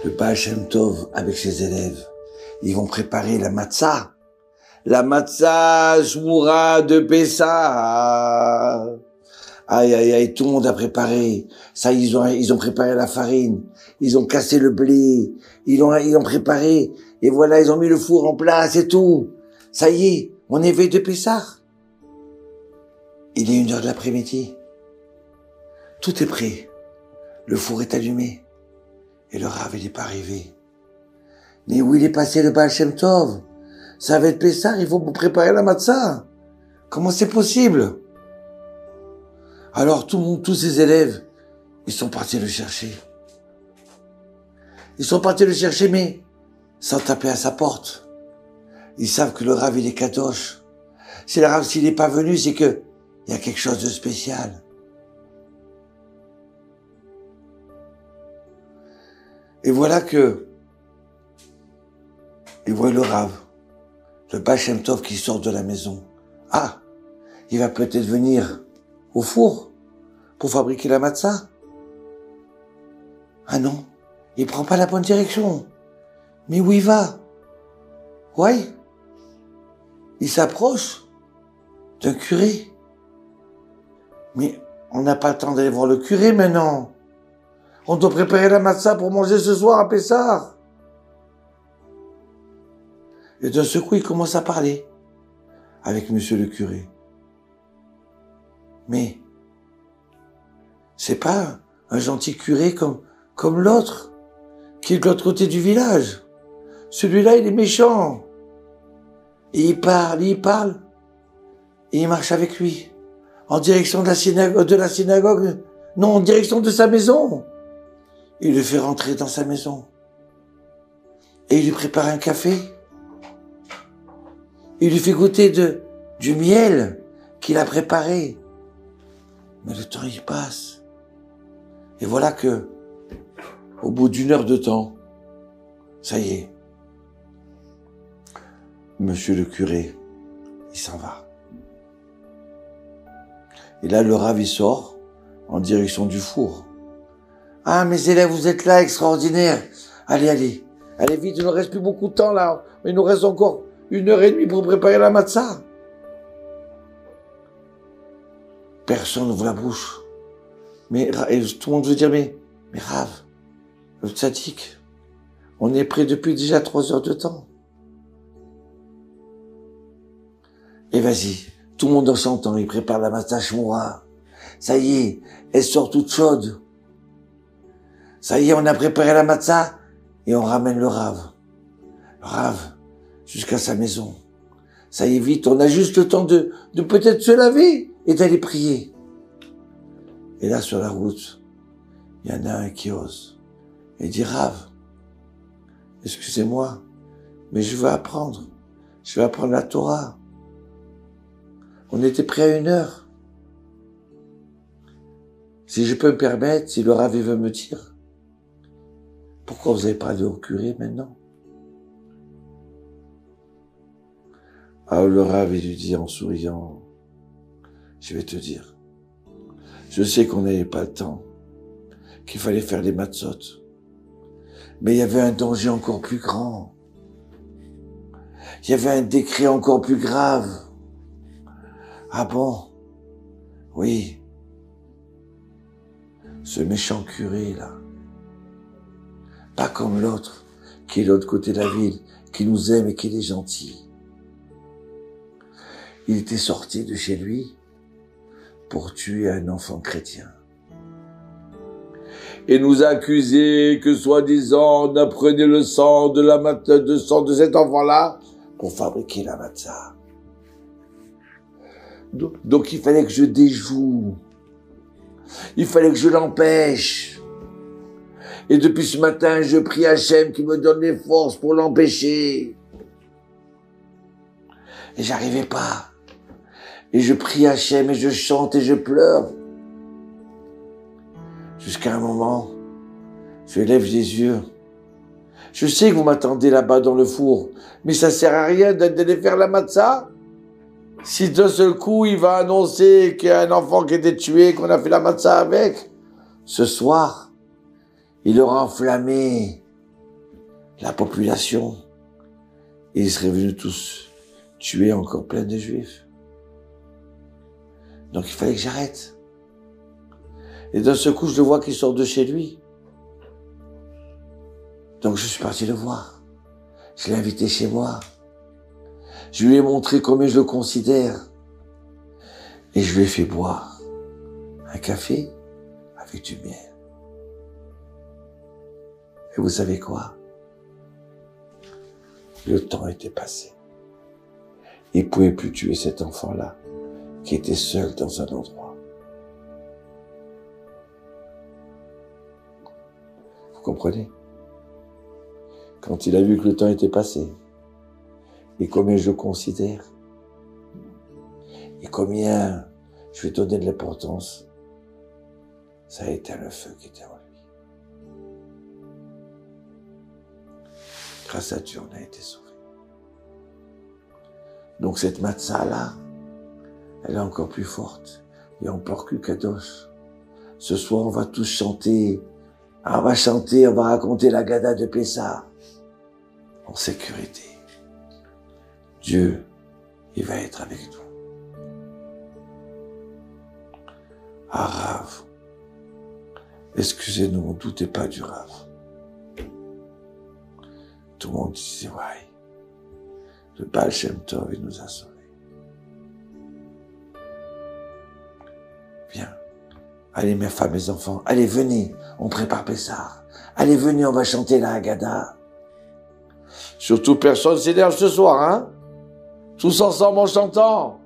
le Baal Shem Tov avec ses élèves. Ils vont préparer la matzah. La matzah shmoura de Pessah. Aïe, aïe, aïe, tout le monde a préparé. Ça, ils ont préparé la farine. Ils ont cassé le blé. Ils ont préparé. Et voilà, ils ont mis le four en place et tout. Ça y est, on est veille de Pessah. Il est 1h de l'après-midi. Tout est prêt. Le four est allumé. Et le Rav, il n'est pas arrivé. Mais où il est passé le Baal Shem Tov? Ça va être Pessah, il faut préparer la matzah. Comment c'est possible? Alors tous ses élèves, ils sont partis le chercher. Ils sont partis le chercher, mais sans taper à sa porte. Ils savent que le Rav, il est kadosh. Si le Rav, s'il n'est pas venu, c'est que il y a quelque chose de spécial. Et voilà que il voit le Rav, le Baal Shem Tov qui sort de la maison. Ah, il va peut-être venir au four pour fabriquer la matzah. Ah non, il prend pas la bonne direction. Mais où il va? Ouais, il s'approche d'un curé. Mais on n'a pas le temps d'aller voir le curé maintenant. On doit préparer la matzah pour manger ce soir à Pessah. Et d'un seul coup, il commence à parler avec monsieur le curé. Mais c'est pas un gentil curé comme l'autre, qui est de l'autre côté du village. Celui-là, il est méchant. Et il parle, et il marche avec lui, en direction de la synagogue, non, en direction de sa maison. Il le fait rentrer dans sa maison. Et il lui prépare un café. Il lui fait goûter du miel qu'il a préparé. Mais le temps, il passe. Et voilà que, au bout d'1 heure de temps, ça y est, monsieur le curé, il s'en va. Et là, le Rav, il sort en direction du four. Ah, mes élèves, vous êtes là, extraordinaire. Allez, vite, il ne reste plus beaucoup de temps là. Il nous reste encore 1h30 pour préparer la matzah. Personne n'ouvre la bouche. Mais tout le monde veut dire, mais Rav, le tzaddik, on est prêt depuis déjà 3 heures de temps. Et vas-y, tout le monde en s'entend, il prépare la matzah shmoura. Ça y est, elle sort toute chaude. Ça y est, on a préparé la matzah et on ramène le Rav. Le Rav, jusqu'à sa maison. Ça y est, vite, on a juste le temps de peut-être se laver et d'aller prier. Et là, sur la route, il y en a un qui ose. Il dit, Rav, excusez-moi, mais je veux apprendre. Je veux apprendre la Torah. On était prêt à 1 heure. Si je peux me permettre, si le Rav veut me dire, pourquoi vous n'avez pas allé au curé maintenant? Alors le Rav, il lui dit en souriant, je vais te dire, je sais qu'on n'avait pas le temps, qu'il fallait faire les matzot, mais il y avait un danger encore plus grand. Il y avait un décret encore plus grave. Ah bon? Oui. Ce méchant curé, là. Pas comme l'autre, qui est de l'autre côté de la ville, qui nous aime et qui est gentil. Il était sorti de chez lui pour tuer un enfant chrétien. Et nous a accusé que, soi-disant, on apprenait le sang de cet enfant-là pour fabriquer la matzah. Donc il fallait que je déjoue. Il fallait que je l'empêche. Et depuis ce matin, je prie Hachem qui me donne les forces pour l'empêcher. Et j'arrivais pas. Et je prie Hachem et je chante et je pleure. Jusqu'à un moment, je lève les yeux. Je sais que vous m'attendez là-bas dans le four, mais ça sert à rien d'aller faire la matzah. Si d'un seul coup, il va annoncer qu'il y a un enfant qui a été tué, qu'on a fait la matzah avec, ce soir, il aura enflammé la population, et ils seraient venus tous tuer encore plein de Juifs. Donc il fallait que j'arrête. Et d'un seul coup, je le vois qu'il sort de chez lui. Donc je suis parti le voir. Je l'ai invité chez moi. Je lui ai montré combien je le considère. Et je lui ai fait boire un café avec du miel. Et vous savez quoi? Le temps était passé. Il ne pouvait plus tuer cet enfant-là, qui était seul dans un endroit. Vous comprenez? Quand il a vu que le temps était passé, et combien je le considère, et combien je lui ai donné de l'importance, ça a éteint le feu qui était en lui. Grâce à Dieu, on a été sauvés. Donc cette matzah-là, elle est encore plus forte. Et on porte que Kadosh. Ce soir, on va tous chanter. On va chanter, on va raconter la Gada de Pessah. En sécurité. Dieu, il va être avec nous. Ah, Rav. Excusez-nous, on ne doutait pas du Rav. Tout le monde disait, ouais, le Baal Shem Tov, il nous a sauvés. Bien. Allez, mes femmes, mes enfants, allez, venez, on prépare Pessah. Allez, venez, on va chanter la Haggadah. Surtout, personne s'énerve ce soir, hein? Tous ensemble en chantant.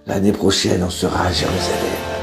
L'année prochaine, on sera à Jérusalem.